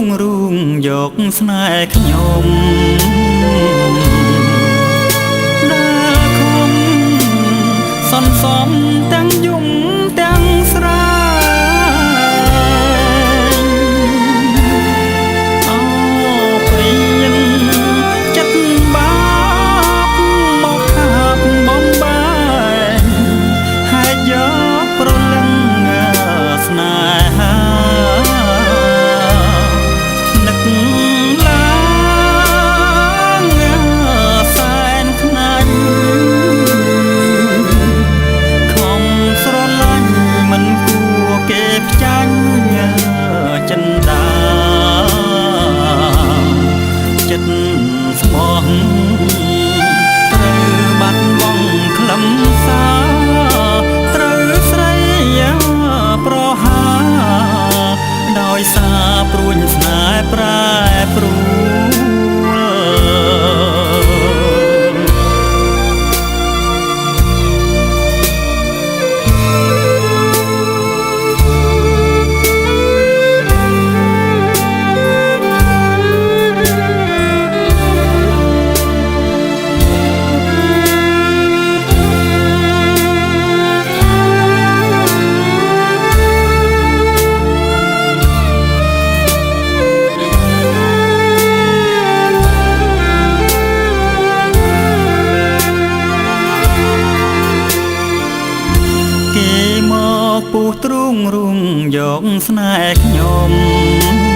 ងរូងយកស្នេហ៍ខ្ញុំដើរខំសន្សំទាំងយំទាំងស្រាអោព្រៀនចិត្តបាបមកខាបបំបែកហើយយកប្រលឹងស្នេហានឹកឡើងសែនខ្នាញ់ខំស្រឡាញ់មិនគួរគេផ្ចាញ់ចិនដាចិត្តស្មោះត្រូវបាត់បង់ខ្លឹមសារត្រូវស្រីប្រហាដោយសារព្រួញស្នេហ៍ប្រែប្រួគេមកពុះទ្រូងរូងយកស្នេហ៍ខ្ញុំ